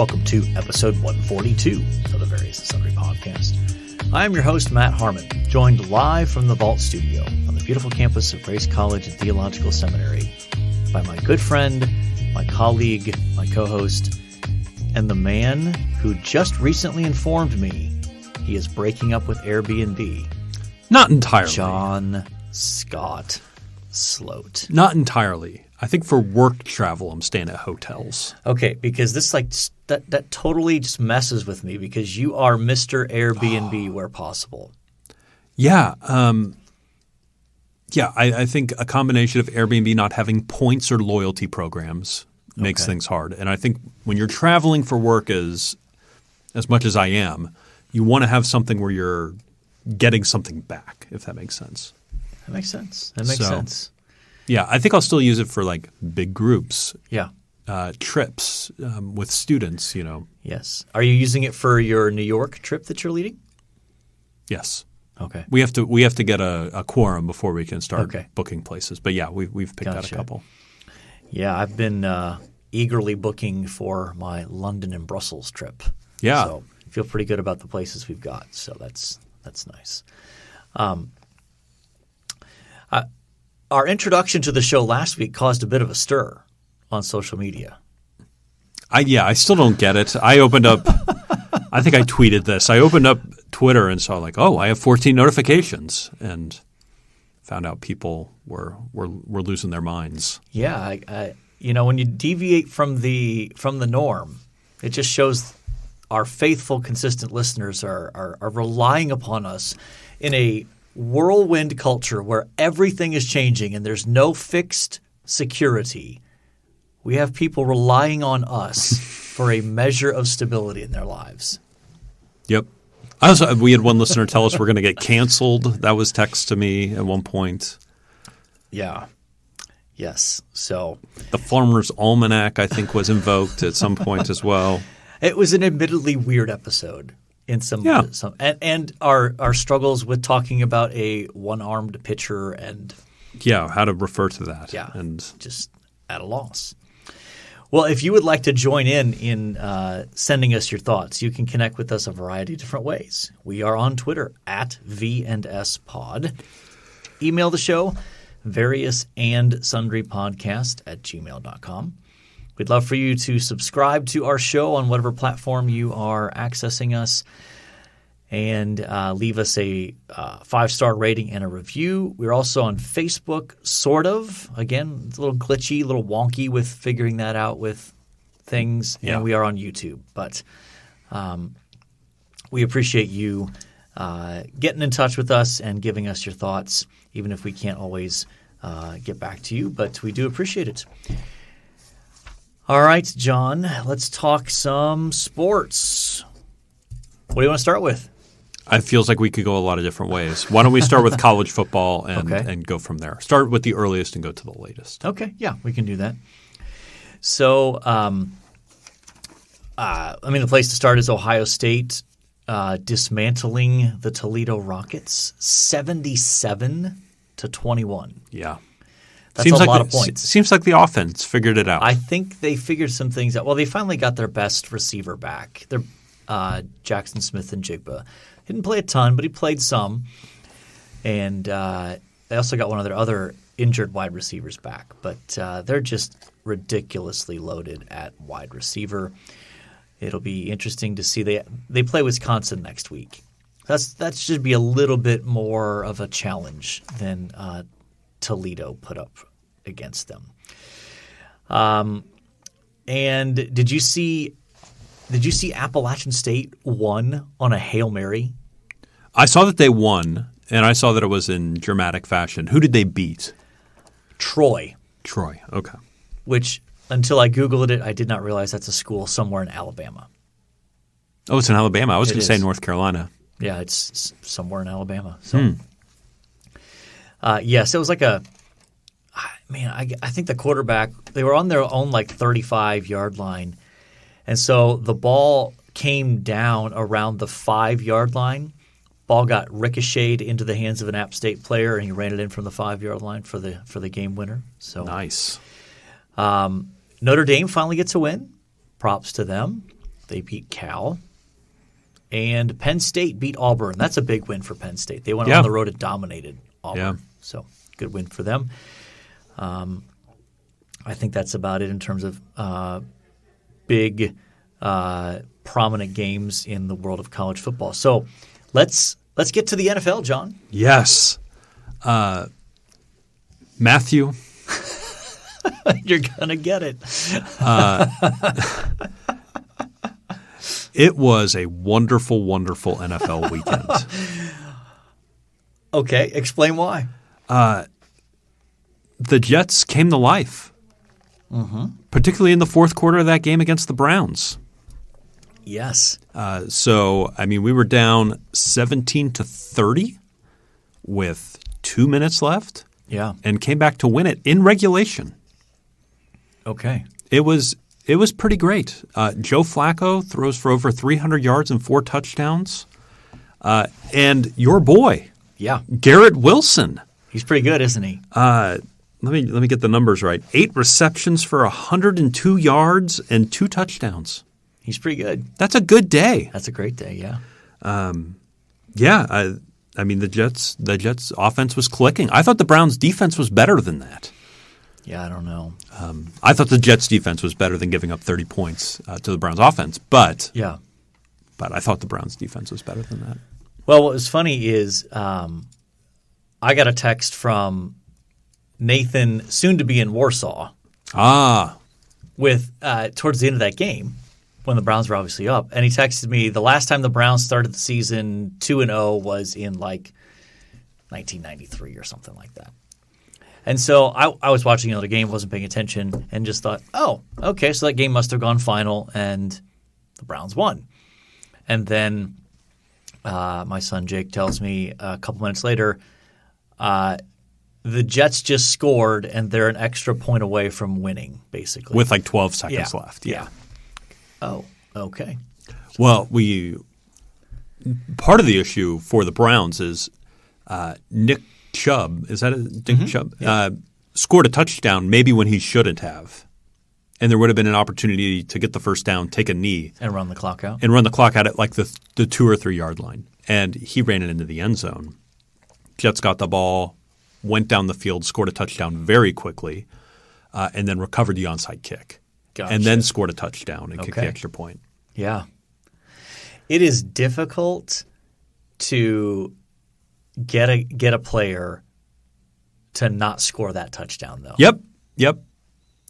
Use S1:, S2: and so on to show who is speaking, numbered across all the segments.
S1: Welcome to episode 142 of the Various and Sundry podcast. I am your host, Matt Harmon, joined live from the Vault Studio on the beautiful campus of Grace College and Theological Seminary by my good friend, my colleague, my co-host, and the man who just recently informed me he is breaking up with Airbnb.
S2: Not entirely.
S1: John Scott Sloat.
S2: Not entirely. I think for work travel, I'm staying at hotels.
S1: Okay, because this that totally just messes with me because you are Mr. Airbnb where possible.
S2: Yeah. I think a combination of Airbnb not having points or loyalty programs makes things hard. And I think when you're traveling for work as much as I am, you want to have something where you're getting something back, if that makes sense.
S1: That makes sense.
S2: Yeah, I think I'll still use it for like big groups.
S1: Yeah.
S2: Trips with students, you know.
S1: Yes. Are you using it for your New York trip that you're leading?
S2: Yes.
S1: Okay.
S2: We have to get a quorum before we can start booking places. But yeah, we've picked out a couple.
S1: Yeah, I've been eagerly booking for my London and Brussels trip.
S2: Yeah.
S1: So I feel pretty good about the places we've got. So that's nice. Our introduction to the show last week caused a bit of a stir on social media.
S2: I still don't get it. I opened up – I think I tweeted this. I opened up Twitter and saw like, oh, I have 14 notifications and found out people were losing their minds.
S1: Yeah. When you deviate from the norm, it just shows our faithful, consistent listeners are relying upon us in a whirlwind culture where everything is changing and there's no fixed security. We have people relying on us for a measure of stability in their lives.
S2: Yep. We had one listener tell us we're going to get canceled. That was text to me at one point.
S1: Yeah. Yes. So
S2: the Farmer's Almanac, I think, was invoked at some point as well.
S1: It was an admittedly weird episode in some and our struggles with talking about a one-armed pitcher and
S2: how to refer to that.
S1: Yeah.
S2: And
S1: just at a loss. Well, if you would like to join in sending us your thoughts, you can connect with us a variety of different ways. We are on Twitter at V&S Pod. Email the show, variousandsundrypodcast@gmail.com. We'd love for you to subscribe to our show on whatever platform you are accessing us and leave us a 5-star rating and a review. We're also on Facebook, sort of. Again, it's a little glitchy, a little wonky with figuring that out with things. Yeah. And we are on YouTube. But we appreciate you getting in touch with us and giving us your thoughts, even if we can't always get back to you. But we do appreciate it. All right, John, let's talk some sports. What do you want to start with?
S2: It feels like we could go a lot of different ways. Why don't we start with college football and go from there? Start with the earliest and go to the latest.
S1: Okay, yeah, we can do that. So, the place to start is Ohio State dismantling the Toledo Rockets 77-21.
S2: Yeah.
S1: That's a lot of points.
S2: Seems like the offense figured it out.
S1: I think they figured some things out. Well, they finally got their best receiver back. Their Jackson Smith and Jigba. He didn't play a ton, but he played some. And they also got one of their other injured wide receivers back. But they're just ridiculously loaded at wide receiver. It'll be interesting to see. They play Wisconsin next week. That should be a little bit more of a challenge than Toledo put up against them. And did you see Appalachian State won on a Hail Mary?
S2: I saw that they won, and I saw that it was in dramatic fashion. Who did they beat?
S1: Troy.
S2: Okay.
S1: Which, until I Googled it, I did not realize that's a school somewhere in Alabama.
S2: Oh, it's in Alabama. I was going to say North Carolina.
S1: Yeah, it's somewhere in Alabama. So. Yes, it was like I think the quarterback, they were on their own 35-yard line. And so the ball came down around the 5-yard line. Ball got ricocheted into the hands of an App State player, and he ran it in from the 5-yard line for the game winner. So
S2: nice.
S1: Notre Dame finally gets a win. Props to them. They beat Cal. And Penn State beat Auburn. That's a big win for Penn State. They went on the road and dominated Auburn.
S2: Yeah.
S1: So good win for them. I think that's about it in terms of big, prominent games in the world of college football. So let's get to the NFL, John.
S2: Yes. Matthew.
S1: You're going to get it.
S2: It was a wonderful, wonderful NFL weekend.
S1: Okay, explain why.
S2: The Jets came to life, particularly in the fourth quarter of that game against the Browns.
S1: Yes.
S2: We were down 17-30 with 2 minutes left.
S1: Yeah.
S2: And came back to win it in regulation.
S1: Okay.
S2: It was pretty great. Joe Flacco throws for over 300 yards and 4 touchdowns. And your boy, Garrett Wilson.
S1: He's pretty good, isn't he?
S2: Let me get the numbers right. 8 receptions for 102 yards and 2 touchdowns.
S1: He's pretty good.
S2: That's a good day.
S1: That's a great day, yeah.
S2: The Jets offense was clicking. I thought the Browns defense was better than that.
S1: Yeah, I don't know.
S2: I thought the Jets defense was better than giving up 30 points to the Browns offense, but I thought the Browns defense was better than that.
S1: Well, what was funny is I got a text from Nathan, soon to be in Warsaw, with towards the end of that game when the Browns were obviously up, and he texted me the last time the Browns started the season 2-0 was in like 1993 or something like that. And so I was watching another game, wasn't paying attention, and just thought, oh, okay, so that game must have gone final, and the Browns won. And then my son Jake tells me a couple minutes later, the Jets just scored, and they're an extra point away from winning, basically.
S2: With like 12 seconds left.
S1: Yeah. Oh, okay.
S2: Well, part of the issue for the Browns is Nick Chubb, is that Nick Chubb?
S1: Yeah.
S2: Scored a touchdown maybe when he shouldn't have. And there would have been an opportunity to get the first down, take a knee.
S1: And run the clock out.
S2: And run the clock out at like the 2 or 3 yard line. And he ran it into the end zone. Jets got the ball, went down the field, scored a touchdown very quickly, and then recovered the onside kick.
S1: Gotcha.
S2: And then scored a touchdown and kicked the extra point.
S1: Yeah. It is difficult to get a player to not score that touchdown, though.
S2: Yep.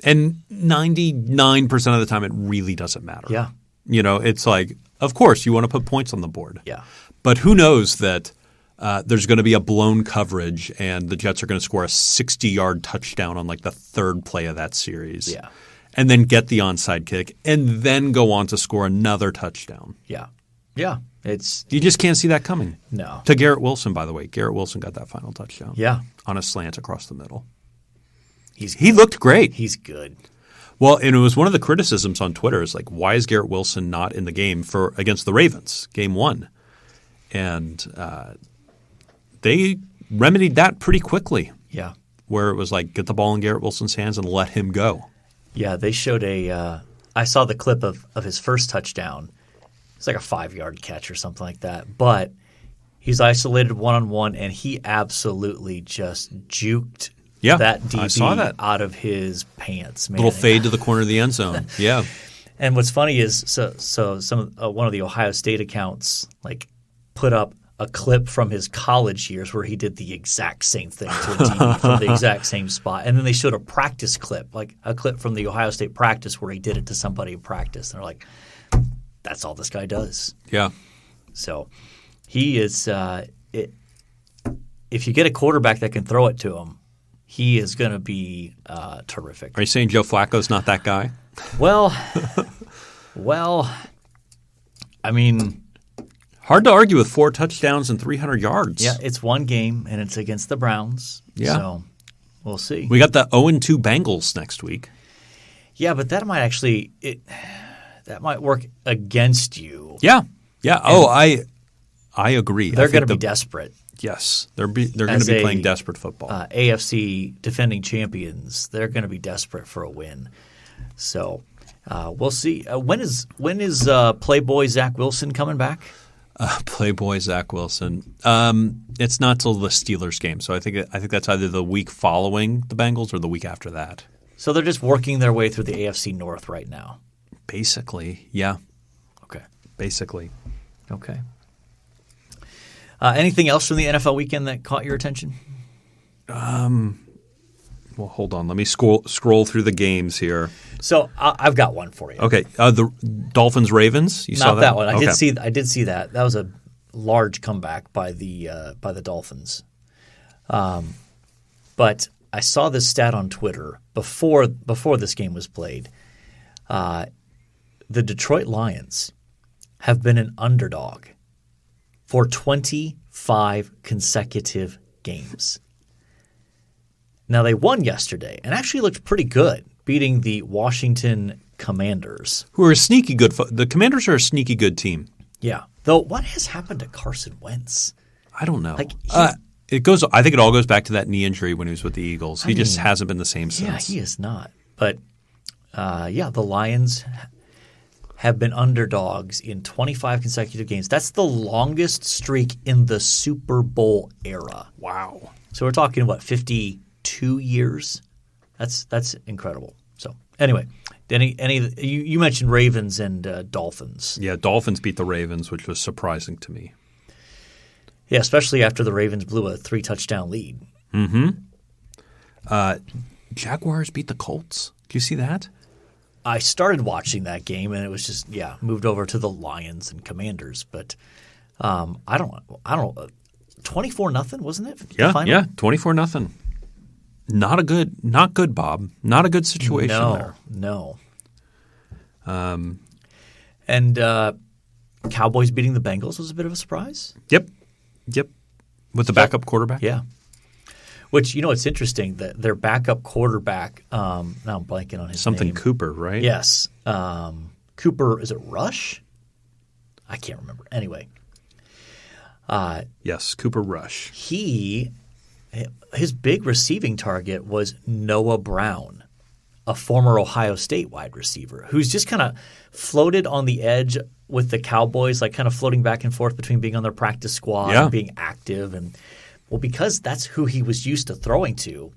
S2: And 99% of the time, it really doesn't matter.
S1: Yeah.
S2: It's like, of course, you want to put points on the board.
S1: Yeah.
S2: But who knows that there's going to be a blown coverage and the Jets are going to score a 60-yard touchdown on like the third play of that series.
S1: Yeah.
S2: And then get the onside kick and then go on to score another touchdown.
S1: Yeah. Yeah.
S2: You just can't see that coming.
S1: No.
S2: To Garrett Wilson, by the way. Garrett Wilson got that final touchdown.
S1: Yeah.
S2: On a slant across the middle.
S1: He
S2: looked great.
S1: He's good.
S2: Well, and it was one of the criticisms on Twitter is like, why is Garrett Wilson not in the game against the Ravens, game 1? And they remedied that pretty quickly.
S1: Yeah.
S2: Where it was like, get the ball in Garrett Wilson's hands and let him go.
S1: Yeah, they showed I saw the clip of his first touchdown. It's like a 5-yard catch or something like that. But he's isolated one-on-one, and he absolutely just juked that DB out of his pants. Man.
S2: Little fade to the corner of the end zone. Yeah.
S1: And what's funny is one of the Ohio State accounts like put up a clip from his college years where he did the exact same thing to a DB from the exact same spot. And then they showed a practice clip, like a clip from the Ohio State practice where he did it to somebody in practice. And they're like, that's all this guy does.
S2: Yeah.
S1: So he is if you get a quarterback that can throw it to him, he is going to be terrific.
S2: Are you saying Joe Flacco's not that guy?
S1: Well, I mean –
S2: hard to argue with 4 touchdowns and 300 yards.
S1: Yeah, it's one game, and it's against the Browns.
S2: Yeah.
S1: So we'll see.
S2: We got the 0-2 Bengals next week.
S1: Yeah, but that might actually that might work against you.
S2: Yeah. Yeah. I agree.
S1: They're going to be desperate.
S2: Yes. They're going to be playing desperate football.
S1: AFC defending champions, they're going to be desperate for a win. So We'll see. When is Playboy Zach Wilson coming back?
S2: Playboy Zach Wilson. It's not till the Steelers game, so I think that's either the week following the Bengals or the week after that.
S1: So they're just working their way through the AFC North right now.
S2: Basically, yeah.
S1: Okay.
S2: Basically.
S1: Okay. Anything else from the NFL weekend that caught your attention?
S2: Well, hold on. Let me scroll through the games here.
S1: So I've got one for you.
S2: Okay, the Dolphins Ravens. You saw that?
S1: Not that one.
S2: Okay.
S1: I did see that. That was a large comeback by the Dolphins. But I saw this stat on Twitter before this game was played. The Detroit Lions have been an underdog for 25 consecutive games. Now, they won yesterday and actually looked pretty good, beating the Washington Commanders.
S2: Who are a sneaky good – the Commanders are a sneaky good team.
S1: Yeah. Though what has happened to Carson Wentz?
S2: I don't know. I think it all goes back to that knee injury when he was with the Eagles. He just hasn't been the same since.
S1: Yeah, he is not. But, the Lions have been underdogs in 25 consecutive games. That's the longest streak in the Super Bowl era.
S2: Wow.
S1: So we're talking, 52 years? That's incredible. So anyway, you mentioned Ravens and Dolphins.
S2: Yeah, Dolphins beat the Ravens, which was surprising to me.
S1: Yeah, especially after the Ravens blew a 3-touchdown lead.
S2: Jaguars beat the Colts. Do you see that?
S1: I started watching that game and it was just moved over to the Lions and Commanders, but I don't 24-0, wasn't it?
S2: Yeah, 24-0. Not good, Bob. Not a good situation there.
S1: No. And Cowboys beating the Bengals was a bit of a surprise.
S2: Yep. With the backup quarterback?
S1: Yeah. Which, it's interesting that their backup quarterback, now I'm blanking on his name.
S2: Cooper, right?
S1: Yes. Cooper, is it Rush? I can't remember. Anyway.
S2: Yes, Cooper Rush.
S1: His big receiving target was Noah Brown, a former Ohio State wide receiver who's just kind of floated on the edge with the Cowboys, like kind of floating back and forth between being on their practice squad and being active. And because that's who he was used to throwing to,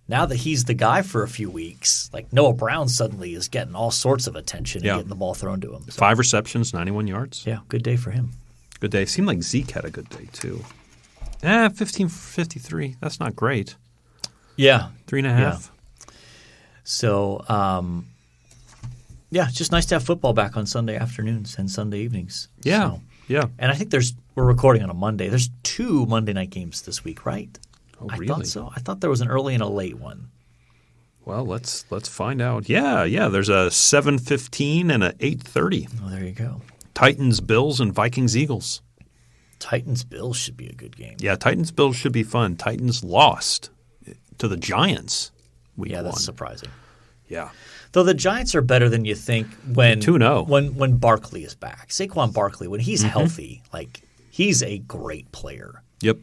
S1: now that he's the guy for a few weeks, like Noah Brown suddenly is getting all sorts of attention and getting the ball thrown to him. So,
S2: 5 receptions, 91 yards.
S1: Yeah, good day for him.
S2: Good day. Seemed like Zeke had a good day too. 15 for 53. That's not great.
S1: Yeah.
S2: 3.5.
S1: Yeah. So, it's just nice to have football back on Sunday afternoons and Sunday evenings.
S2: Yeah.
S1: So,
S2: yeah.
S1: And I think we're recording on a Monday. There's 2 Monday night games this week, right?
S2: Oh, really?
S1: I thought so. I thought there was an early and a late one.
S2: Well, let's find out. Yeah. There's a 7:15 and a 8:30.
S1: Oh, there you go.
S2: Titans, Bills, and Vikings, Eagles.
S1: Titans-Bills should be a good game.
S2: Yeah, Titans-Bills should be fun. Titans lost to the Giants week 1.
S1: That's surprising.
S2: Yeah.
S1: Though the Giants are better than you think when
S2: 2-0.
S1: When Barkley is back. Saquon Barkley, when he's healthy, he's a great player.
S2: Yep.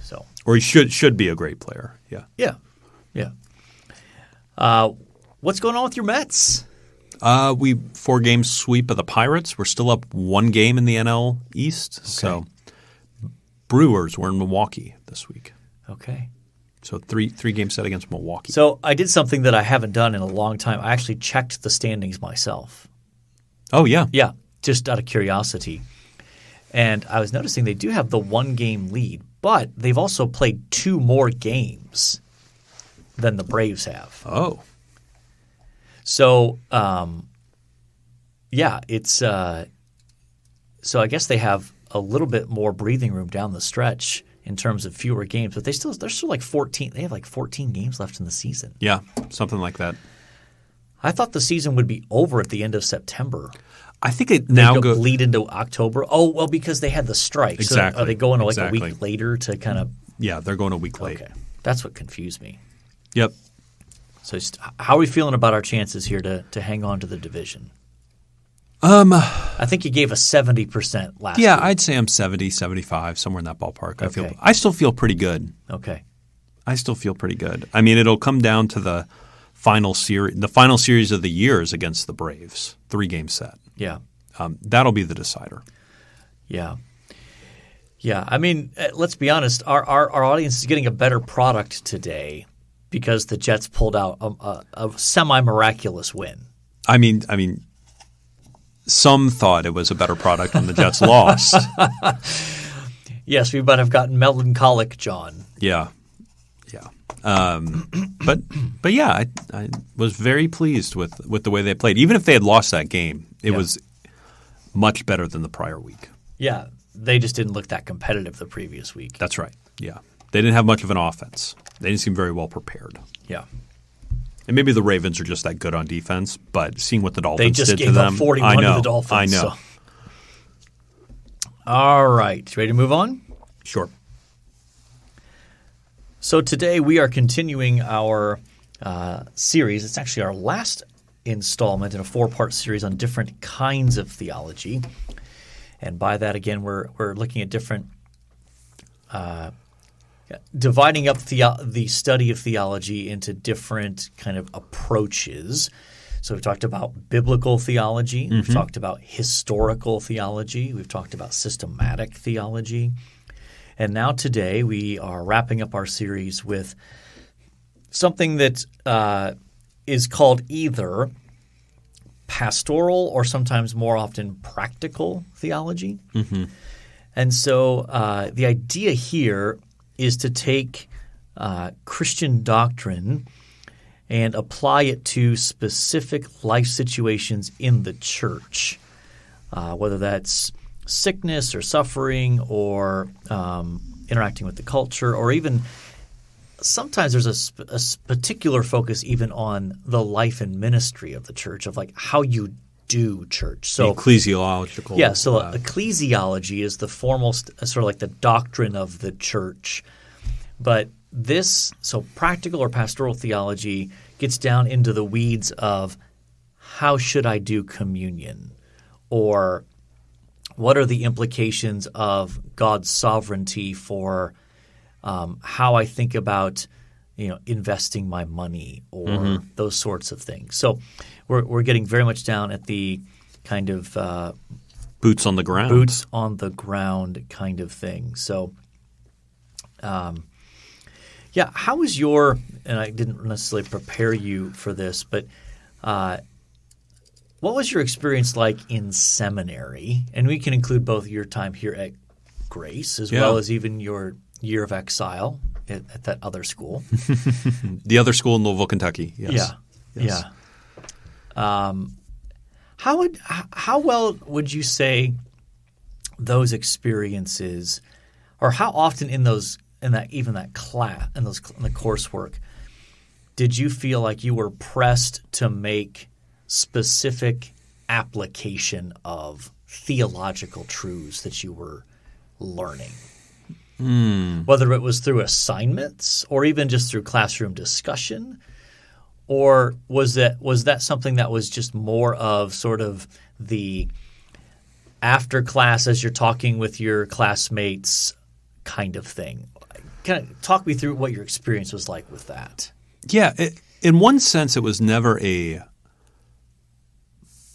S1: So,
S2: or he should be a great player. Yeah.
S1: Yeah. What's going on with your Mets?
S2: 4-game sweep of the Pirates. We're still up 1 game in the NL East. Okay. So Brewers were in Milwaukee this week.
S1: Okay.
S2: So three-game set against Milwaukee.
S1: So I did something that I haven't done in a long time. I actually checked the standings myself.
S2: Oh, yeah.
S1: Yeah, just out of curiosity. And I was noticing they do have the 1-game lead, but they've also played 2 more games than the Braves have.
S2: Oh.
S1: So, it's so I guess they have a little bit more breathing room down the stretch in terms of fewer games, but they're still like 14. They have like 14 games left in the season.
S2: Yeah, something like that.
S1: I thought the season would be over at the end of September.
S2: I think it now goes
S1: bleed into October. Oh, well, because they had the strike.
S2: Exactly.
S1: So are they going a week later to kind of?
S2: Yeah, they're going a week late.
S1: Okay, that's what confused me.
S2: Yep.
S1: So how are we feeling about our chances here to hang on to the division?
S2: I
S1: think you gave us 70% last week.
S2: Yeah, I'd say I'm 70, 75, somewhere in that ballpark.
S1: Okay.
S2: I still feel pretty good.
S1: Okay.
S2: I still feel pretty good. I mean, it'll come down to the final series of the year is against the Braves, 3-game set.
S1: Yeah.
S2: That'll be the decider.
S1: Yeah. Yeah. I mean, let's be honest. Our audience is getting a better product today because the Jets pulled out a semi-miraculous win.
S2: I mean, some thought it was a better product when the Jets lost.
S1: Yes, we might have gotten melancholic, John.
S2: Yeah. But yeah, I was very pleased with the way they played. Even if they had lost that game, it was much better than the prior week.
S1: Yeah, they just didn't look that competitive the previous week.
S2: That's right. Yeah, they didn't have much of an offense. They didn't seem very well prepared.
S1: Yeah.
S2: And maybe the Ravens are just that good on defense, but seeing what the Dolphins
S1: did to them,
S2: they just gave up
S1: 41 to the Dolphins.
S2: I know.
S1: So. All right, ready to move on?
S2: Sure.
S1: So today we are continuing our series. It's actually our last installment in a 4-part series on different kinds of theology. And by that, again, we're looking at different dividing up the study of theology into different kind of approaches. So we've talked about biblical theology. We've talked about historical theology. We've talked about systematic theology. And now today we are wrapping up our series with something that is called either pastoral or sometimes more often practical theology. And so the idea here is to take Christian doctrine and apply it to specific life situations in the church, whether that's sickness or suffering or interacting with the culture, or even sometimes there's a particular focus even on the life and ministry of the church, of like how you do church. So
S2: ecclesiological.
S1: Yeah, so ecclesiology is the formal sort of like the doctrine of the church. But so practical or pastoral theology gets down into the weeds of how should I do communion, or what are the implications of God's sovereignty for how I think about investing my money, or those sorts of things. So we're getting very much down at the kind of
S2: boots on the ground
S1: kind of thing. So how was your – and I didn't necessarily prepare you for this, but what was your experience like in seminary? And we can include both your time here at Grace as well as even your year of exile at that other school.
S2: The other school in Louisville, Kentucky. Yes.
S1: Yeah. How well would you say those experiences, or how often in the coursework, did you feel like you were pressed to make specific application of theological truths that you were learning? Whether it was through assignments or even just through classroom discussion, or was that something that was just more of sort of the after class as you're talking with your classmates kind of thing? Kind of talk me through what your experience was like with that.
S2: Yeah, in one sense, it was never a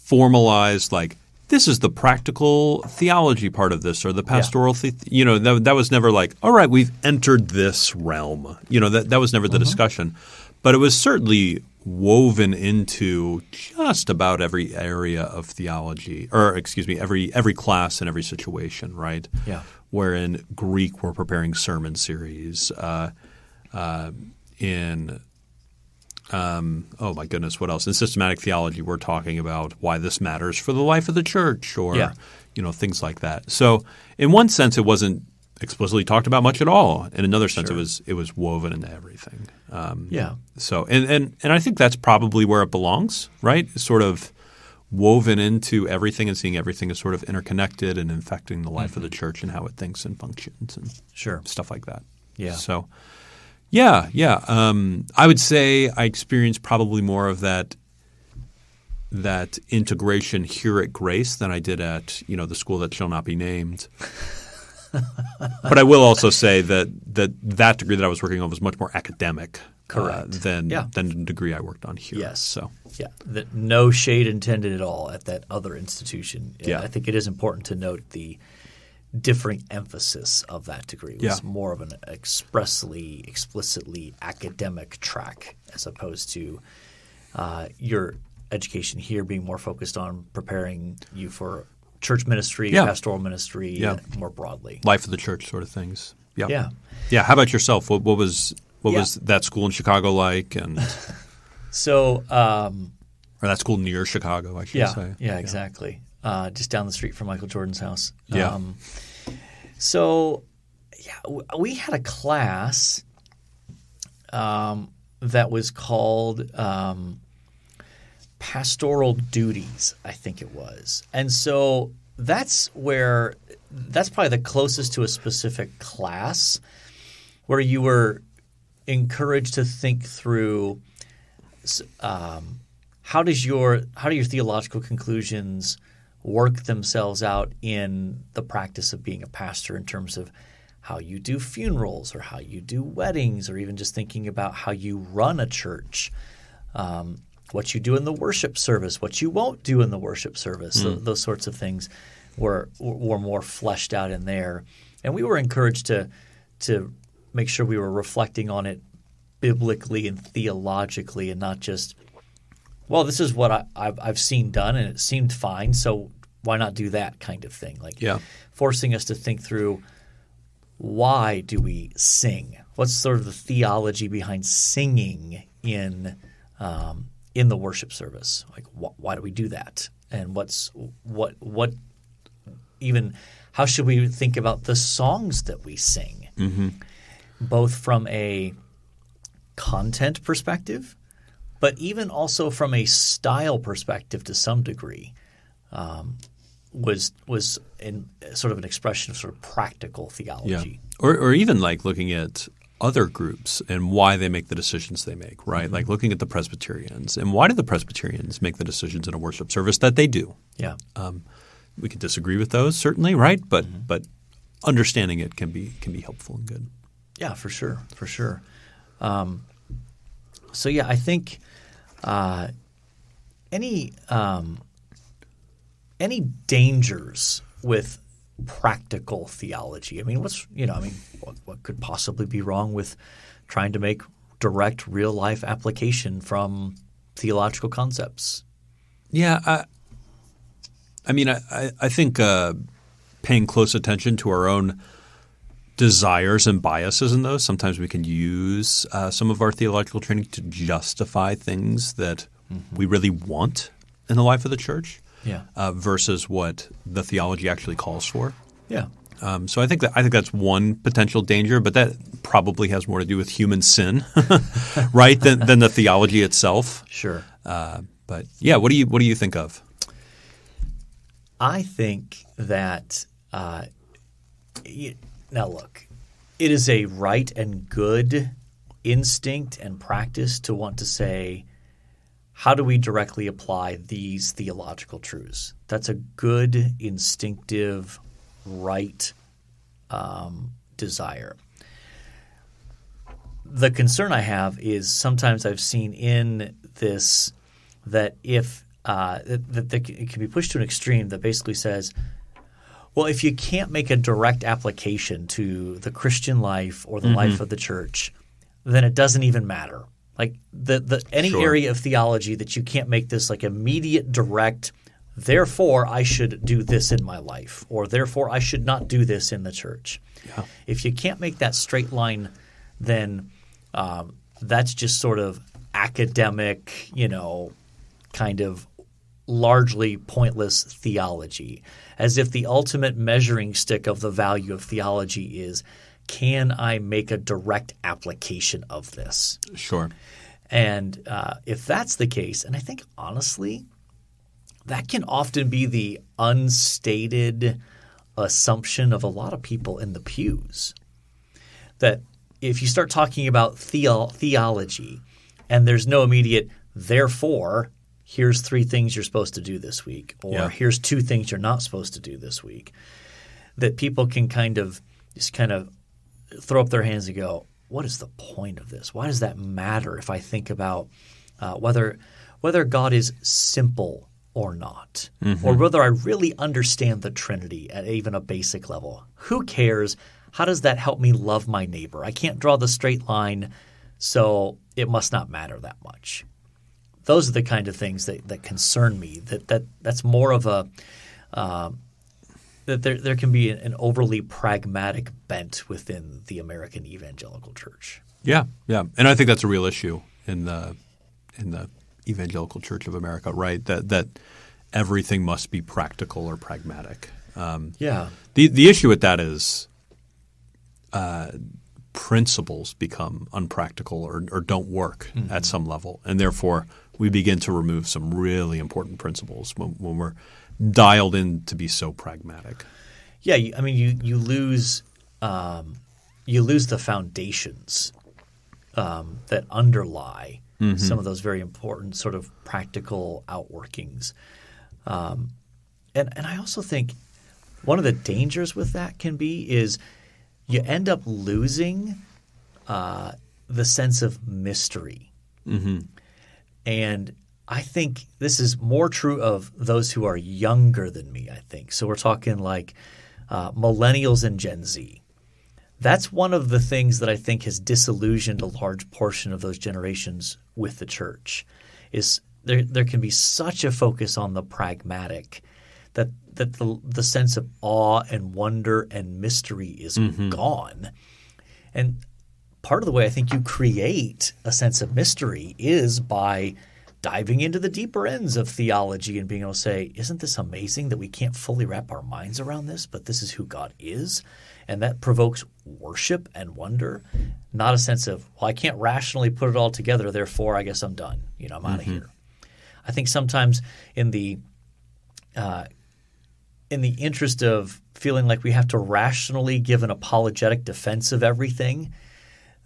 S2: formalized like, this is the practical theology part of this, or the pastoral that was never like, all right, we've entered this realm. That was never the discussion. But it was certainly woven into just about every area of theology, or every class and every situation, right?
S1: Yeah.
S2: Where in Greek we're preparing sermon series. Oh my goodness, what else? In systematic theology, we're talking about why this matters for the life of the church, or things like that. So, in one sense, it wasn't explicitly talked about much at all. In another sense, it was woven into everything. So, and I think that's probably where it belongs, right? It's sort of woven into everything and seeing everything as sort of interconnected and infecting the life of the church and how it thinks and functions and stuff like that.
S1: Yeah.
S2: So. Yeah. I would say I experienced probably more of that integration here at Grace than I did at the school that shall not be named. But I will also say that degree that I was working on was much more academic,
S1: Correct.
S2: than the degree I worked on here.
S1: Yes.
S2: So
S1: yeah, no shade intended at all at that other institution.
S2: Yeah.
S1: I think it is important to note the differing emphasis of that degree. It was more of an explicitly academic track as opposed to your education here being more focused on preparing you for church ministry, pastoral ministry, more broadly.
S2: Life of the church sort of things. Yeah.
S1: Yeah.
S2: Yeah. How about yourself? What was that school in Chicago like? And
S1: so
S2: or that school near Chicago, I should say.
S1: Yeah, exactly. Just down the street from Michael Jordan's house.
S2: Yeah.
S1: We had a class that was called Pastoral Duties, I think it was. And so that's probably the closest to a specific class where you were encouraged to think through how do your theological conclusions work themselves out in the practice of being a pastor in terms of how you do funerals or how you do weddings or even just thinking about how you run a church, what you do in the worship service, what you won't do in the worship service. Those sorts of things were more fleshed out in there. And we were encouraged to make sure we were reflecting on it biblically and theologically and not just, well, this is what I've seen done and it seemed fine, so why not do that kind of thing? Forcing us to think through, why do we sing? What's sort of the theology behind singing in the worship service? Like, why do we do that? And how should we think about the songs that we sing, both from a content perspective, but even also from a style perspective to some degree, was in sort of an expression of sort of practical theology.
S2: Yeah. Or even like looking at other groups and why they make the decisions they make, right? Like looking at the Presbyterians and why do the Presbyterians make the decisions in a worship service that they do? Yeah. We can disagree with those certainly, right? But understanding it can be helpful and good.
S1: Yeah, for sure. I think any dangers with practical theology? I mean, what could possibly be wrong with trying to make direct real life application from theological concepts?
S2: Yeah, I think paying close attention to our own desires and biases in those. Sometimes we can use some of our theological training to justify things that we really want in the life of the church, versus what the theology actually calls for.
S1: Yeah.
S2: So I think that's one potential danger, but that probably has more to do with human sin, right, than the theology itself.
S1: Sure.
S2: But yeah, what do you think of?
S1: I think that now look, it is a right and good instinct and practice to want to say, how do we directly apply these theological truths? That's a good, instinctive, right desire. The concern I have is sometimes I've seen in this that if it can be pushed to an extreme that basically says, well, if you can't make a direct application to the Christian life or the life of the church, then it doesn't even matter. Like any area of theology that you can't make this like immediate direct, therefore I should do this in my life, or therefore I should not do this in the church. Yeah. If you can't make that straight line, then that's just sort of academic, kind of largely pointless theology, as if the ultimate measuring stick of the value of theology is, can I make a direct application of this?
S2: Sure.
S1: And if that's the case, and I think honestly that can often be the unstated assumption of a lot of people in the pews, that if you start talking about theology and there's no immediate therefore here's 3 things you're supposed to do this week, or here's 2 things you're not supposed to do this week, that people can kind of throw up their hands and go, what is the point of this? Why does that matter if I think about whether God is simple or not, or whether I really understand the Trinity at even a basic level? Who cares? How does that help me love my neighbor? I can't draw the straight line, so it must not matter that much. Those are the kind of things that concern me. That's more of a that there can be an overly pragmatic bent within the American evangelical church.
S2: Yeah, and I think that's a real issue in the evangelical Church of America, right? That everything must be practical or pragmatic. The issue with that is principles become unpractical or don't work at some level, and therefore we begin to remove some really important principles when we're dialed in to be so pragmatic.
S1: Yeah, you lose the foundations that underlie some of those very important sort of practical outworkings. And I also think one of the dangers with that can be is you end up losing the sense of mystery. And I think this is more true of those who are younger than me, I think. So we're talking like millennials and Gen Z. That's one of the things that I think has disillusioned a large portion of those generations with the church is there can be such a focus on the pragmatic that the sense of awe and wonder and mystery is gone. And part of the way I think you create a sense of mystery is by diving into the deeper ends of theology and being able to say, isn't this amazing that we can't fully wrap our minds around this, but this is who God is? And that provokes worship and wonder, not a sense of, well, I can't rationally put it all together, therefore I guess I'm done. I'm out of here. I think sometimes in the interest of feeling like we have to rationally give an apologetic defense of everything,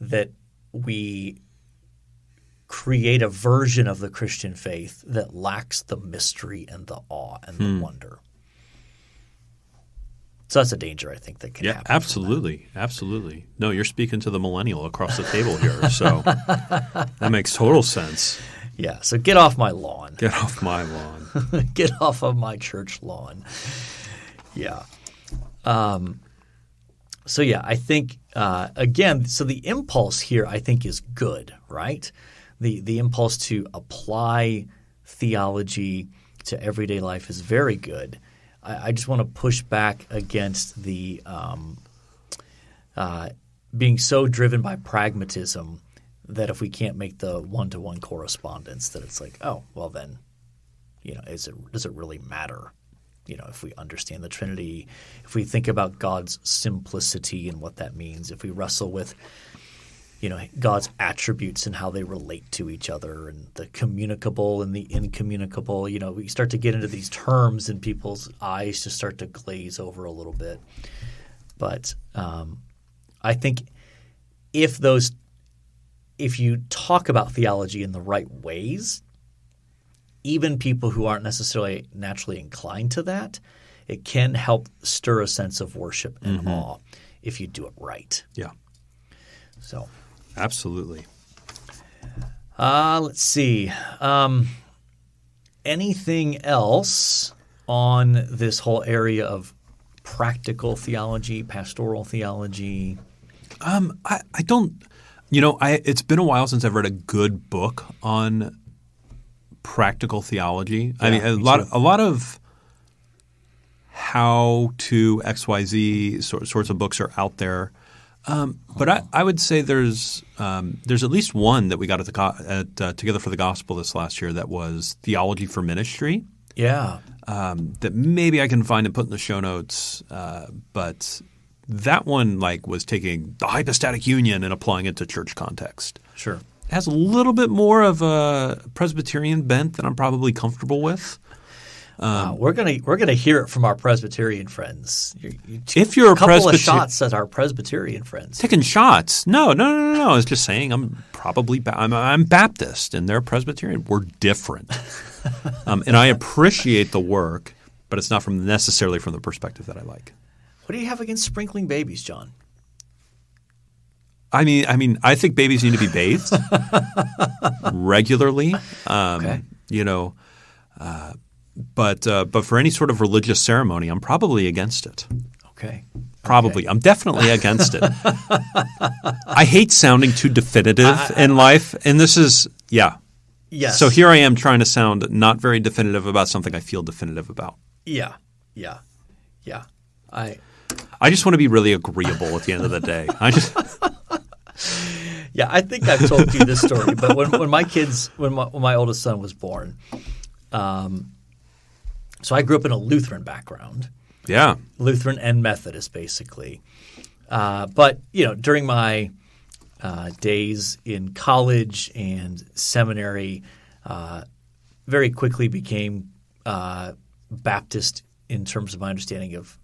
S1: that we create a version of the Christian faith that lacks the mystery and the awe and the wonder. So that's a danger, I think, that can happen. Yeah,
S2: absolutely. No, you're speaking to the millennial across the table here, so that makes total sense.
S1: Yeah, so get off my lawn.
S2: Get off my lawn.
S1: Get off of my church lawn. Yeah. So yeah, I think again, so the impulse here I think is good, right? The impulse to apply theology to everyday life is very good. I just want to push back against the being so driven by pragmatism that if we can't make the one-to-one correspondence, that it's like, oh, well then, does it really matter? If we understand the Trinity, if we think about God's simplicity and what that means, if we wrestle with, God's attributes and how they relate to each other and the communicable and the incommunicable, we start to get into these terms and people's eyes just start to glaze over a little bit. But I think if you talk about theology in the right ways, even people who aren't necessarily naturally inclined to that, it can help stir a sense of worship and awe if you do it right.
S2: Yeah.
S1: So,
S2: absolutely.
S1: Let's see. Anything else on this whole area of practical theology, pastoral theology?
S2: I don't. It's been a while since I've read a good book on practical theology.
S1: Yeah,
S2: I mean, a lot of how to XYZ sorts of books are out there, but I would say there's at least one that we got at Together for the Gospel this last year that was Theology for Ministry.
S1: Yeah,
S2: that maybe I can find and put in the show notes, but that one was taking the hypostatic union and applying it to church context.
S1: Sure.
S2: It has a little bit more of a Presbyterian bent than I'm probably comfortable with.
S1: We're gonna hear it from our Presbyterian friends.
S2: If you're a
S1: couple of shots at our Presbyterian friends,
S2: taking shots. No. I was just saying I'm Baptist and they're Presbyterian. We're different, and I appreciate the work, but it's not necessarily from the perspective that I like.
S1: What do you have against sprinkling babies, John?
S2: I mean, I think babies need to be bathed regularly.
S1: Okay.
S2: You know, but for any sort of religious ceremony, I'm probably against it.
S1: Okay.
S2: Probably. I'm definitely against it. I hate sounding too definitive in life, and this is
S1: Yes.
S2: So here I am trying to sound not very definitive about something I feel definitive about.
S1: Yeah.
S2: I just want to be really agreeable at the end of the day.
S1: I think I've told you this story, but when my oldest son was born, so I grew up in a Lutheran background.
S2: Yeah.
S1: Lutheran and Methodist, basically. But, during my days in college and seminary, very quickly became Baptist in terms of my understanding of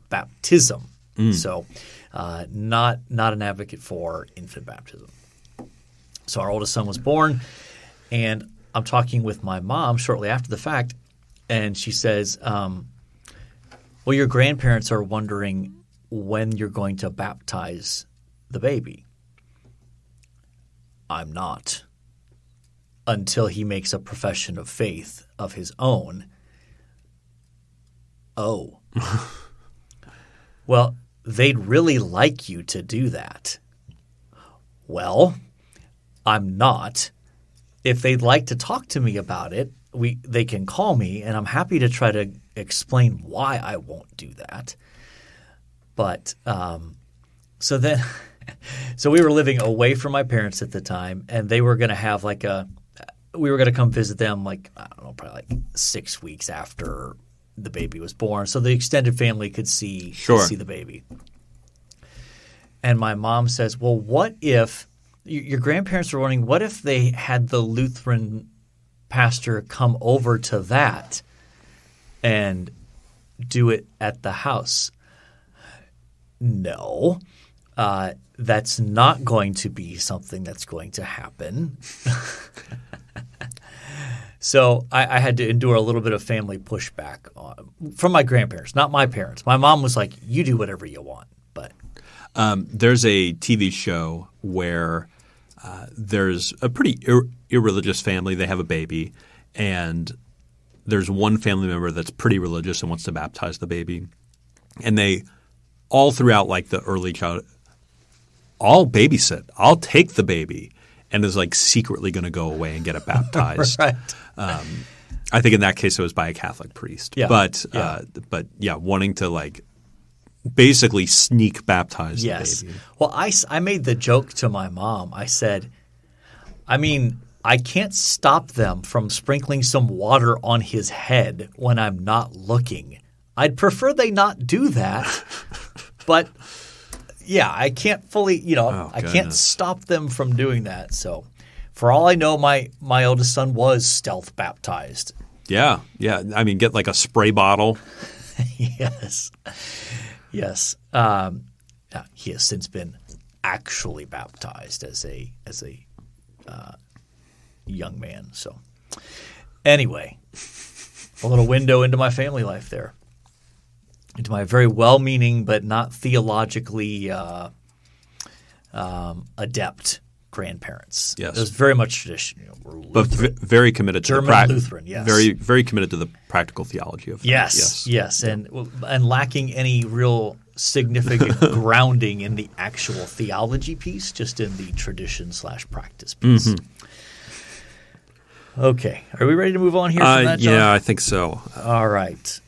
S1: baptism. So not an advocate for infant baptism. So our oldest son was born, and I'm talking with my mom shortly after the fact, and she says, well, your grandparents are wondering when you're going to baptize the baby. I'm not. Until he makes a profession of faith of his own. Oh. Well, they'd really like you to do that. Well, I'm not. If they'd like to talk to me about it, they can call me, and I'm happy to try to explain why I won't do that. But so we were living away from my parents at the time, and they were going to have we were going to come visit them I don't know, probably 6 weeks after the baby was born, so the extended family could see the baby. And my mom says, well, what if your grandparents were wondering, what if they had the Lutheran pastor come over to that and do it at the house? No, that's not going to be something that's going to happen. So I had to endure a little bit of family pushback from my grandparents, not my parents. My mom was like, you do whatever you want. But
S2: there's a TV show where there's a pretty irreligious family. They have a baby, and there's one family member that's pretty religious and wants to baptize the baby. And they all throughout the early childhood, I'll babysit. I'll take the baby. And is secretly going to go away and get it baptized.
S1: Right.
S2: I think in that case it was by a Catholic priest.
S1: Yeah.
S2: But wanting to basically sneak baptize the baby.
S1: Well, I made the joke to my mom. I said, I can't stop them from sprinkling some water on his head when I'm not looking. I'd prefer they not do that, but – yeah, I can't fully, I can't stop them from doing that. So, for all I know, my oldest son was stealth baptized.
S2: Yeah. Get a spray bottle.
S1: Yes. He has since been actually baptized as a young man. So, anyway, a little window into my family life there. Into my very well-meaning but not theologically adept grandparents.
S2: Yes.
S1: It was very much tradition.
S2: But very committed to
S1: German Lutheran, yes.
S2: Very, very committed to the practical theology of
S1: Yes. And lacking any real significant grounding in the actual theology piece, just in the tradition/practice piece. Mm-hmm. Okay. Are we ready to move on here from that, John?
S2: Yeah, I think so.
S1: All right.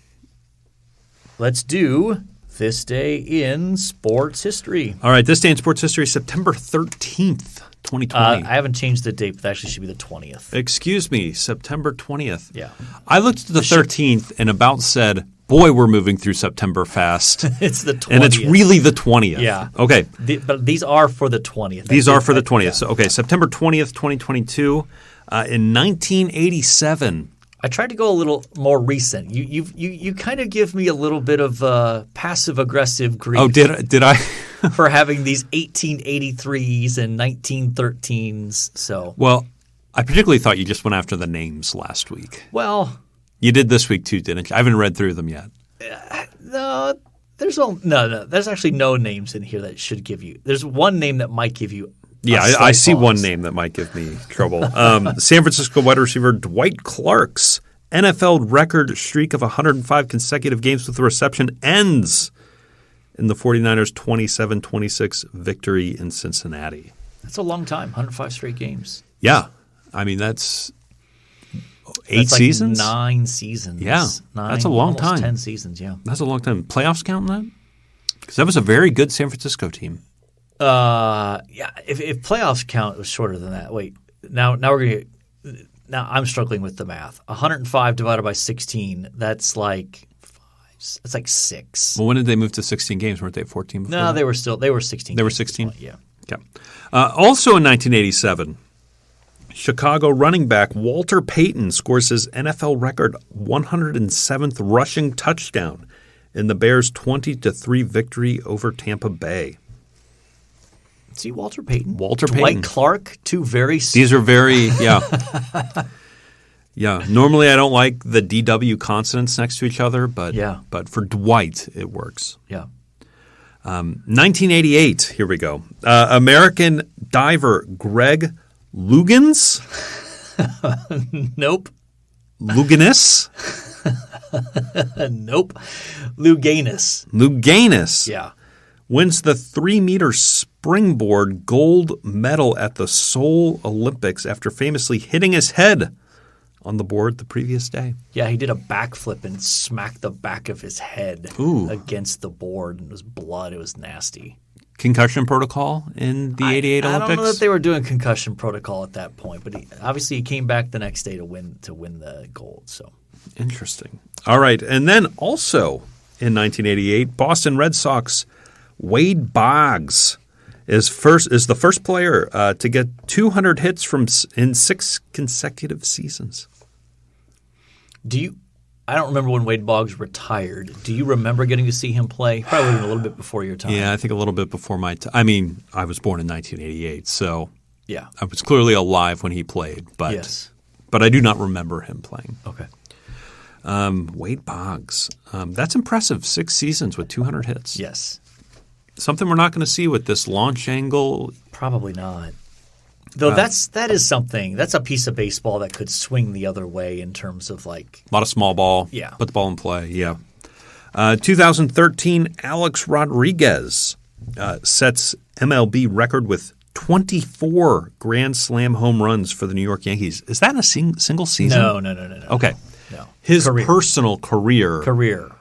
S1: Let's do This Day in Sports History.
S2: All right. This Day in Sports History, September 13th, 2020.
S1: I haven't changed the date, but that actually should be the 20th.
S2: Excuse me, September 20th.
S1: Yeah.
S2: I looked at the 13th and about said, boy, we're moving through September fast.
S1: It's the 20th.
S2: And it's really the 20th.
S1: Yeah.
S2: Okay.
S1: But these are for the 20th.
S2: These are for the 20th. Yeah. So, okay, September 20th, 2022. In 1987.
S1: I tried to go a little more recent. You kind of give me a little bit of passive aggressive grief.
S2: Oh, did I?
S1: For having these 1883s and 1913s. So
S2: well, I particularly thought you just went after the names last week.
S1: Well,
S2: you did this week too, didn't you? I haven't read through them yet.
S1: No, There's actually no names in here that should give you. There's one name that might give you.
S2: Yeah, I see one name that might give me trouble. San Francisco wide receiver Dwight Clark's NFL record streak of 105 consecutive games with a reception ends in the 49ers' 27-26 victory in Cincinnati.
S1: That's a long time, 105 straight games.
S2: Yeah. I mean, that's 8 seasons?
S1: 9 seasons.
S2: Yeah. That's a long time.
S1: 10 seasons, yeah.
S2: That's a long time. Playoffs count in that? Because that was a very good San Francisco team.
S1: Yeah. If playoffs count, it was shorter than that. Wait. Now I'm struggling with the math. 105 divided by 16, that's like 5. It's like 6.
S2: Well, when did they move to 16 games? Weren't they 14 before?
S1: No,
S2: that?
S1: they were 16.
S2: They were 16?
S1: Yeah.
S2: Okay. Also in 1987, Chicago running back Walter Payton scores his NFL record 107th rushing touchdown in the Bears' 20-3 victory over Tampa Bay.
S1: See, Walter Payton.
S2: Payton.
S1: Dwight Clark, two very...
S2: These are very, yeah. Yeah. Normally I don't like the DW consonants next to each other, but for Dwight, it works.
S1: Yeah.
S2: 1988, here we go. American diver Greg Lugans?
S1: Nope.
S2: Luganis?
S1: Nope. Luganis. Yeah.
S2: Wins the 3-meter springboard gold medal at the Seoul Olympics after famously hitting his head on the board the previous day.
S1: Yeah, he did a backflip and smacked the back of his head against the board, and it was blood. It was nasty.
S2: Concussion protocol in the 88 Olympics?
S1: I don't know that they were doing concussion protocol at that point, but he came back the next day to win the gold. So
S2: interesting. All right, and then also in 1988, Boston Red Sox Wade Boggs is the first player to get 200 hits in 6 consecutive seasons.
S1: I don't remember when Wade Boggs retired. Do you remember getting to see him play? Probably a little bit before your time.
S2: Yeah, I think a little bit before my time. I mean, I was born in 1988, so
S1: yeah,
S2: I was clearly alive when he played. But
S1: yes.
S2: But I do not remember him playing.
S1: Okay.
S2: Wade Boggs. That's impressive. 6 seasons with 200 hits.
S1: Yes.
S2: Something we're not going to see with this launch angle.
S1: Probably not. Though that is something. That's a piece of baseball that could swing the other way in terms of like
S2: a lot of small ball.
S1: Yeah.
S2: Put the ball in play. Yeah. 2013, Alex Rodriguez sets MLB record with 24 Grand Slam home runs for the New York Yankees. Is that in a single season?
S1: No.
S2: Okay.
S1: No.
S2: His personal career.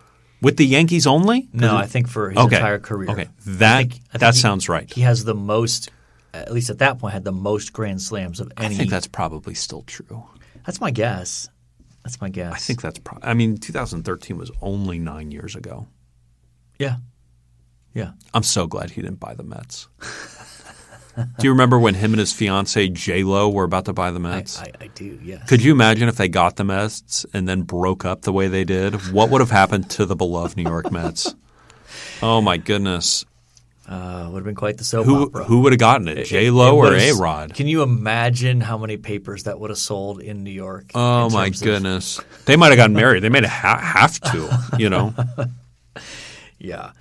S2: With the Yankees only?
S1: No, I think for his entire career.
S2: Okay. That sounds right.
S1: He has the most, at least at that point, had the most Grand Slams of any.
S2: I think that's probably still true.
S1: That's my guess. I think
S2: that's I mean, 2013 was only 9 years ago.
S1: Yeah.
S2: I'm so glad he didn't buy the Mets. Do you remember when him and his fiancee J-Lo were about to buy the Mets?
S1: I do, yes.
S2: Could you imagine if they got the Mets and then broke up the way they did? What would have happened to the beloved New York Mets? Oh, my goodness.
S1: Would have been quite the soap opera.
S2: Who would have gotten it, J-Lo or A-Rod?
S1: Can you imagine how many papers that would have sold in New York?
S2: Oh, my goodness. They might have gotten married. They might have to, you know.
S1: Yeah.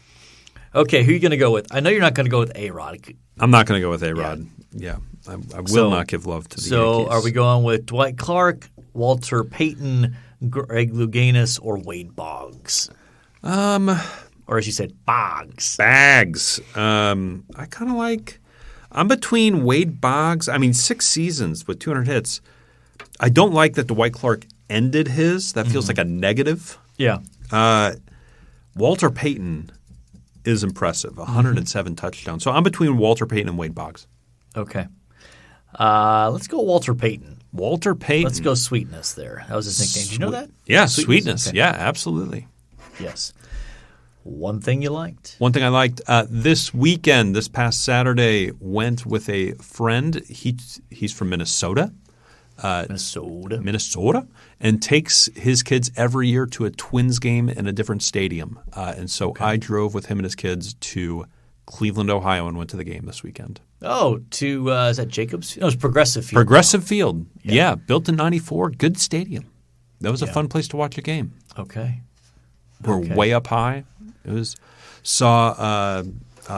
S1: Okay, who are you going to go with? I know you're not going to go with A-Rod.
S2: I'm not going to go with A-Rod. Yeah. I will not give love to the Yankees.
S1: So are we going with Dwight Clark, Walter Payton, Greg Louganis, or Wade Boggs? Or as you said, Boggs.
S2: Bags. I kind of like – I'm between Wade Boggs. I mean, 6 seasons with 200 hits. I don't like that Dwight Clark ended his. That feels like a negative.
S1: Yeah.
S2: Walter Payton – is impressive. 107 touchdowns. So I'm between Walter Payton and Wade Boggs.
S1: Okay. Let's go Walter Payton.
S2: Walter Payton.
S1: Let's go Sweetness there. That was his nickname. Did you know that?
S2: Yeah, Sweetness.
S1: Okay.
S2: Yeah, absolutely.
S1: Yes. One thing you liked?
S2: One thing I liked this weekend, this past Saturday, went with a friend. He's from Minnesota. Minnesota, and takes his kids every year to a Twins game in a different stadium. And so I drove with him and his kids to Cleveland, Ohio, and went to the game this weekend.
S1: Oh, to is that Jacobs? No, it was Progressive Field.
S2: Progressive Field. Yeah, built in '94. Good stadium. That was a fun place to watch a game.
S1: Okay.
S2: We're way up high. It was Saw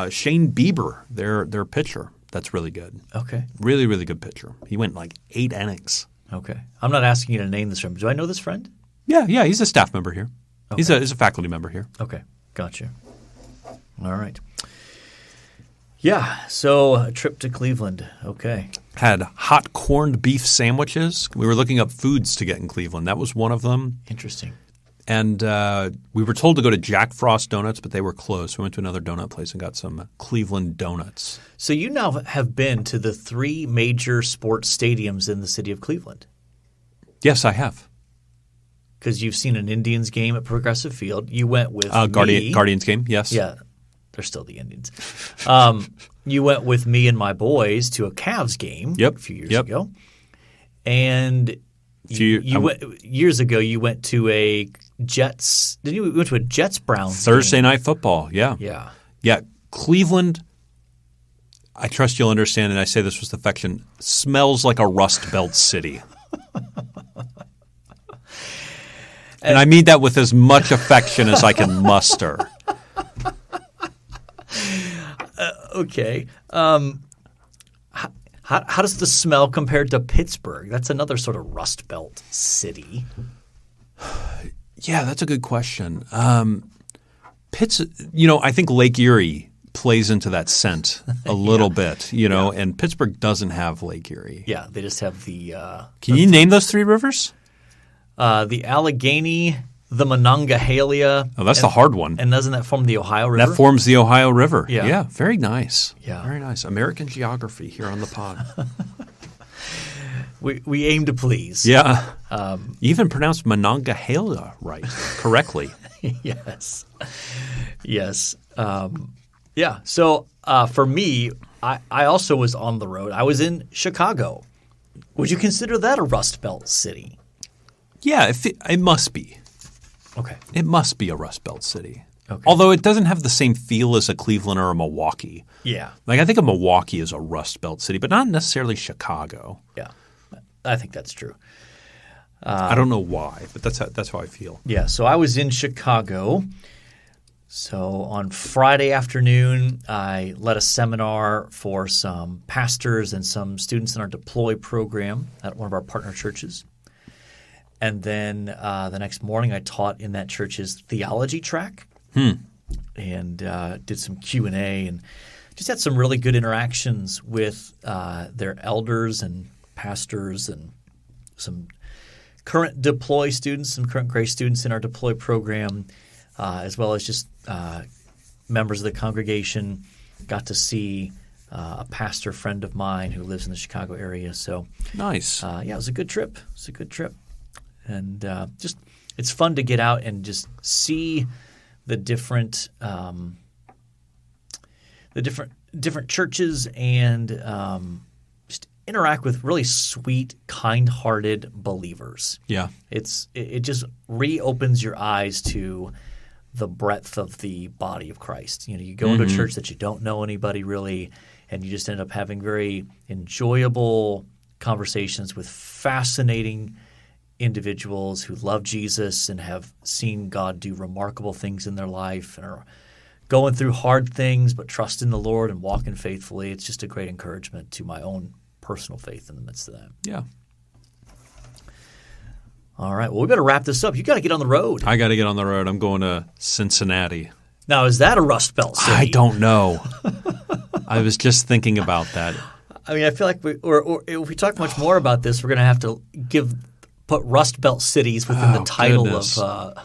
S2: Shane Bieber, their pitcher. That's really good.
S1: Okay.
S2: Really, really good pitcher. He went like 8 innings.
S1: Okay. I'm not asking you to name this friend. Do I know this friend?
S2: Yeah. He's a staff member here.
S1: Okay.
S2: He's a faculty member here.
S1: Okay. Gotcha. All right. Yeah. So a trip to Cleveland. Okay.
S2: Had hot corned beef sandwiches. We were looking up foods to get in Cleveland. That was one of them.
S1: Interesting.
S2: And we were told to go to Jack Frost Donuts, but they were closed. We went to another donut place and got some Cleveland donuts.
S1: So you now have been to the 3 major sports stadiums in the city of Cleveland.
S2: Yes, I have.
S1: Because you've seen an Indians game at Progressive Field. You went with me.
S2: Guardians game, yes.
S1: Yeah, they're still the Indians. You went with me and my boys to a Cavs game a few years ago. And years ago you went to a Jets – you went to a Jets-Browns
S2: Thursday
S1: game.
S2: Night Football, yeah. Yeah, Cleveland – I trust you'll understand, and I say this with affection, smells like a Rust Belt city. And I mean that with as much affection as I can muster.
S1: Okay. How does the smell compare to Pittsburgh? That's another sort of Rust Belt city.
S2: Yeah, that's a good question. I think Lake Erie plays into that scent a little bit, and Pittsburgh doesn't have Lake Erie.
S1: Yeah, they just have the
S2: Can you name those 3 rivers?
S1: The Allegheny, the Monongahela.
S2: Oh, that's the hard one.
S1: And doesn't that form the Ohio River?
S2: That forms the Ohio River.
S1: Yeah.
S2: Yeah, very nice.
S1: Yeah.
S2: Very nice. American geography here on the pod.
S1: We aim to please.
S2: Yeah. You even pronounced Monongahela correctly.
S1: Yes. Yes. Yeah. So for me, I also was on the road. I was in Chicago. Would you consider that a Rust Belt city?
S2: Yeah, it must be.
S1: Okay.
S2: It must be a Rust Belt city.
S1: Okay.
S2: Although it doesn't have the same feel as a Cleveland or a Milwaukee.
S1: Yeah.
S2: Like I think of Milwaukee as a Rust Belt city, but not necessarily Chicago.
S1: Yeah. I think that's true.
S2: I don't know why, but that's how I feel.
S1: Yeah. So I was in Chicago. So on Friday afternoon, I led a seminar for some pastors and some students in our Deploy program at one of our partner churches. And then the next morning, I taught in that church's theology track and did some Q&A and just had some really good interactions with their elders and pastors and some current Deploy students, some current Grace students in our Deploy program, as well as just members of the congregation. Got to see a pastor friend of mine who lives in the Chicago area. So
S2: nice.
S1: Yeah, it was a good trip. And just it's fun to get out and just see the different churches and just interact with really sweet, kind-hearted believers.
S2: Yeah,
S1: it just reopens your eyes to the breadth of the body of Christ. You go into a church that you don't know anybody really, and you just end up having very enjoyable conversations with fascinating individuals who love Jesus and have seen God do remarkable things in their life and are going through hard things but trust in the Lord and walking faithfully. It's just a great encouragement to my own personal faith in the midst of that.
S2: Yeah.
S1: All right. Well, we better wrap this up. You got to get on the road.
S2: I got to get on the road. I'm going to Cincinnati.
S1: Now, is that a Rust Belt city?
S2: I don't know. I was just thinking about that.
S1: I mean, I feel like or if we talk much more about this, we're going to have to put Rust Belt cities within the title of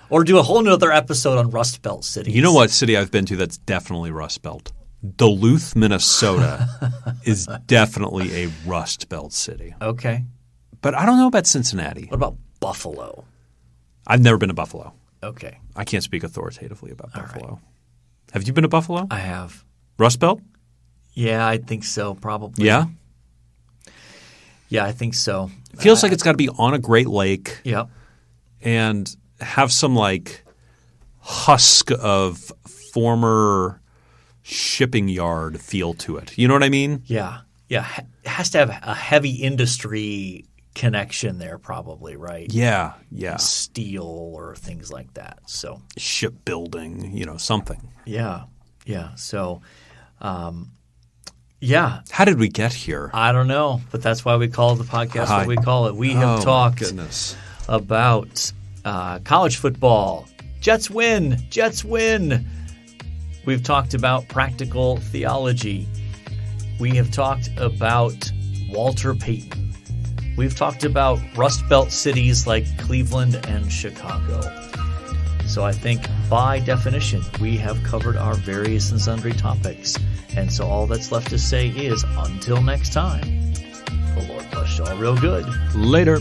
S1: or do a whole nother episode on Rust Belt cities.
S2: You know what city I've been to that's definitely Rust Belt? Duluth, Minnesota is definitely a Rust Belt city.
S1: Okay.
S2: But I don't know about Cincinnati.
S1: What about Buffalo?
S2: I've never been to Buffalo.
S1: Okay.
S2: I can't speak authoritatively about Buffalo. Right. Have you been to Buffalo?
S1: I have.
S2: Rust Belt?
S1: Yeah, I think so, probably.
S2: Yeah?
S1: Yeah, I think so.
S2: It feels like it's got to be on a Great Lake.
S1: Yep.
S2: And have some like husk of former shipping yard feel to it. You know what I mean?
S1: Yeah. Yeah. It has to have a heavy industry connection there probably, right?
S2: Yeah.
S1: Steel or things like that. So
S2: shipbuilding, something.
S1: Yeah. So, yeah.
S2: How did we get here?
S1: I don't know, but that's why we call the podcast what we call it. We have talked about college football. Jets win. We've talked about practical theology. We have talked about Walter Payton. We've talked about Rust Belt cities like Cleveland and Chicago. So I think by definition, we have covered our various and sundry topics. And so all that's left to say is until next time, the Lord bless you all real good.
S2: Later.